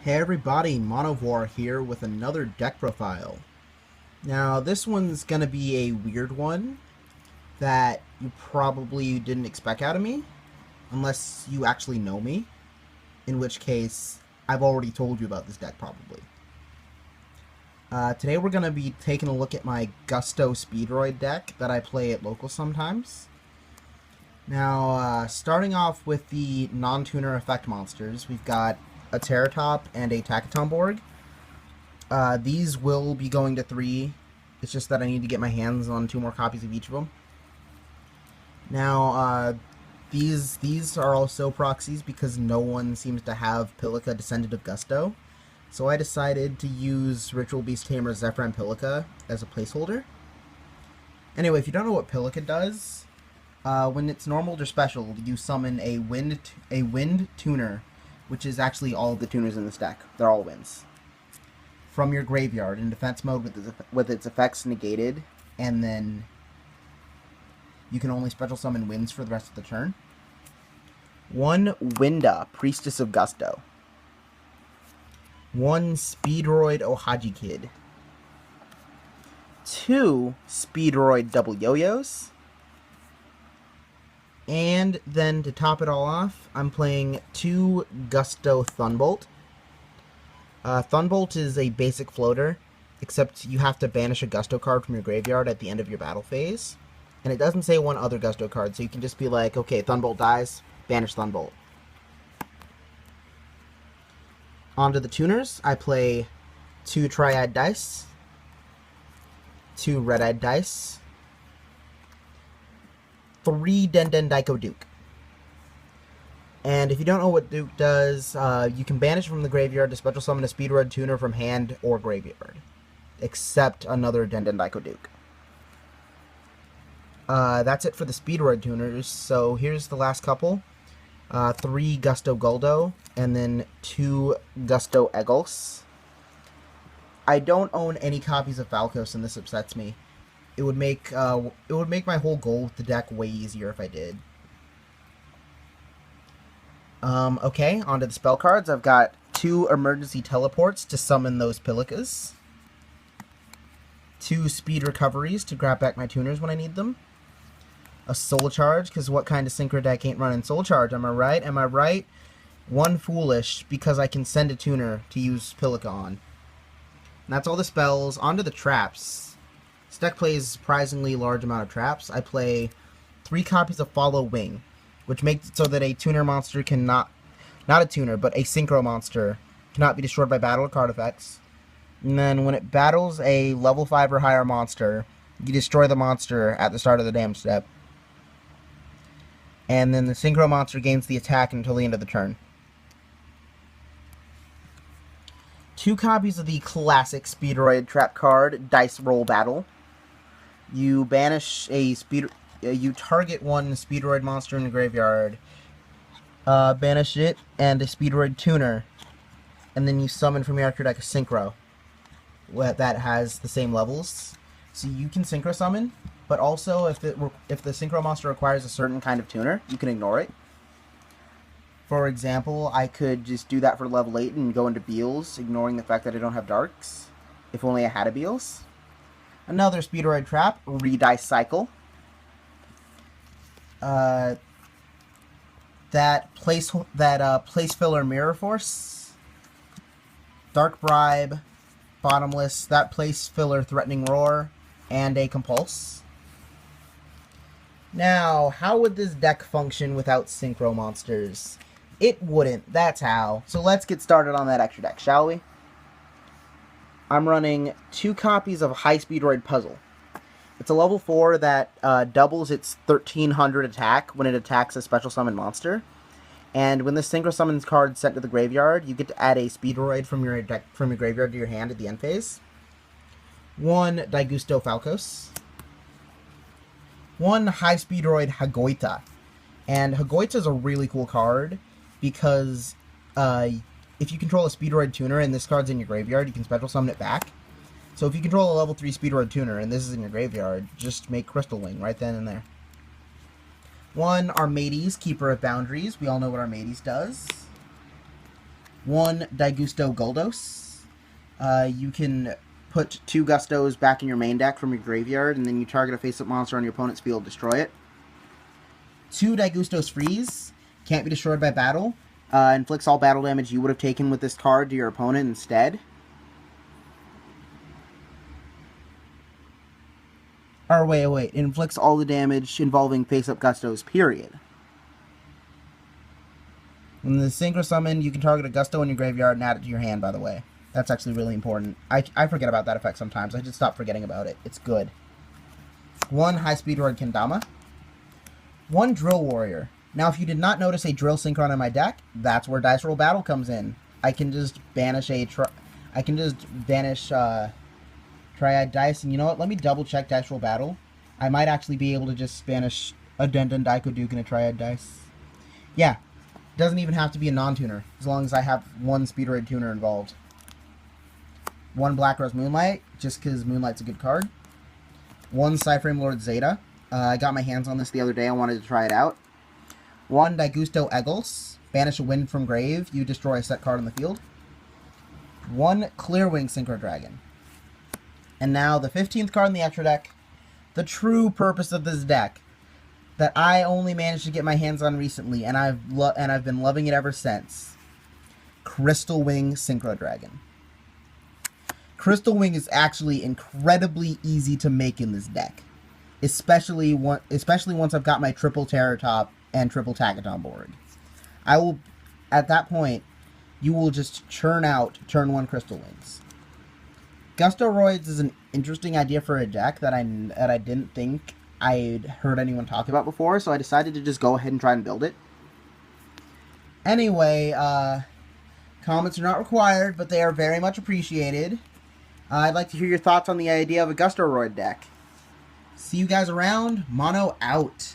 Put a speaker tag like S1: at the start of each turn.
S1: Hey everybody, Monovore here with another deck profile. Now this one's gonna be a weird one that you probably didn't expect out of me, unless you actually know me, in which case I've already told you about this deck probably. Today we're gonna be taking a look at my Gusto Speedroid deck that I play at local sometimes. Now, starting off with the non-tuner effect monsters, we've got a Terratop and a Takatomborg. These will be going to 3. It's just that I need to get my hands on 2 more copies of each of them. Now, these are also proxies because no one seems to have Pilica Descendant of Gusto. So I decided to use Ritual Beast Tamer Zephyr and Pilica as a placeholder. Anyway, if you don't know what Pilica does, when it's normal or special, you summon a wind tuner, which is actually all of the tuners in this deck. They're all winds. From your graveyard in defense mode with its effects negated, and then you can only special summon winds for the rest of the turn. 1 Winda, Priestess of Gusto. 1 Speedroid Ohaji Kid. 2 Speedroid Double Yo-Yos. And then to top it all off, I'm playing 2 Gusto Thunbolt. Thunbolt is a basic floater, except you have to banish a Gusto card from your graveyard at the end of your battle phase. And it doesn't say 1 other Gusto card, so you can just be like, okay, Thunbolt dies, banish Thunbolt. Onto the tuners, I play 2 Triad Dice, 2 Red-Eyed Dice, 3 Den Daiko Duke. And if you don't know what Duke does, you can banish from the graveyard to special summon a Speedroid tuner from hand or graveyard, except another Den Daiko Duke. That's it for the Speedroid tuners, so here's the last couple. 3 Gusto Guldo, and then 2 Gusto Eggles. I don't own any copies of Falcos, and this upsets me. It would make my whole goal with the deck way easier if I did. Okay, onto the spell cards. I've got 2 emergency teleports to summon those Pilicas. 2 speed recoveries to grab back my tuners when I need them. A soul charge, because what kind of synchro deck ain't running soul charge? Am I right? Am I right? 1 foolish, because I can send a tuner to use Pilica on. And that's all the spells. Onto the traps. This deck plays a surprisingly large amount of traps. I play 3 copies of Follow Wing, which makes it so that a tuner monster cannot, not a tuner, but a synchro monster cannot be destroyed by battle or card effects. And then when it battles a level 5 or higher monster, you destroy the monster at the start of the damage step. And then the synchro monster gains the attack until the end of the turn. 2 copies of the classic Speedroid trap card, Dice Roll Battle. You banish a you target 1 Speedroid monster in the graveyard, banish it, and a Speedroid tuner, and then you summon from your extra deck a Synchro that has the same levels. So you can Synchro summon, but also if the Synchro monster requires a certain kind of tuner, you can ignore it. For example, I could just do that for level 8 and go into Beals, ignoring the fact that I don't have Darks, if only I had a Beals. Another Speedroid trap, Redice Cycle. That place filler Mirror Force, Dark Bribe, Bottomless, that place filler Threatening Roar, and a Compulse. Now, how would this deck function without synchro monsters? It wouldn't, that's how. So let's get started on that extra deck, shall we? I'm running 2 copies of High Speedroid Puzzle. It's a level 4 that doubles its 1300 attack when it attacks a special summon monster. And when this synchro summons card is sent to the graveyard, you get to add a Speedroid from your graveyard to your hand at the end phase. 1 Daigusto Falcos. 1 High Speedroid Hagoita. And Hagoita is a really cool card because if you control a Speedroid tuner and this card's in your graveyard, you can special summon it back. So if you control a level 3 Speedroid tuner and this is in your graveyard, just make Crystal Wing right then and there. 1 Armades, Keeper of Boundaries. We all know what Armades does. 1 Gusto Guldos. You can put 2 Gustos back in your main deck from your graveyard, and then you target a face-up monster on your opponent's field, destroy it. 2 Gustos Freeze. Can't be destroyed by battle. Inflicts all battle damage you would have taken with this card to your opponent instead. Or wait. Inflicts all the damage involving face-up Gustos, period. When the Synchro Summon, you can target a Gusto in your graveyard and add it to your hand, by the way. That's actually really important. I forget about that effect sometimes. I just stop forgetting about it. It's good. 1 High Speedroid Kendama. 1 Drill Warrior. Now, if you did not notice a Drill Synchron in my deck, that's where Dice Roll Battle comes in. I can just banish Triad Dice, and you know what? Let me double check Dice Roll Battle. I might actually be able to just banish a Dendon Daiko Duke and a Triad Dice. Yeah. Doesn't even have to be a non-tuner, as long as I have 1 Speedroid tuner involved. 1 Black Rose Moonlight, just because Moonlight's a good card. 1 Cyframe Lord Zeta. I got my hands on this the other day. I wanted to try it out. 1 Gusto Eggles. Banish a Wind from Grave. You destroy a set card on the field. 1 Clearwing Synchro Dragon. And now the 15th card in the extra deck. The true purpose of this deck that I only managed to get my hands on recently, and I've been loving it ever since. Crystal Wing Synchro Dragon. Crystal Wing is actually incredibly easy to make in this deck, especially once I've got my triple Terror Top and triple Tacket on board. At that point, you will just churn out turn 1 Crystal Wings. Gustoroids is an interesting idea for a deck that I didn't think I'd heard anyone talk about before, so I decided to just go ahead and try and build it. Anyway, comments are not required, but they are very much appreciated. I'd like to hear your thoughts on the idea of a Gustoroid deck. See you guys around. Mono out.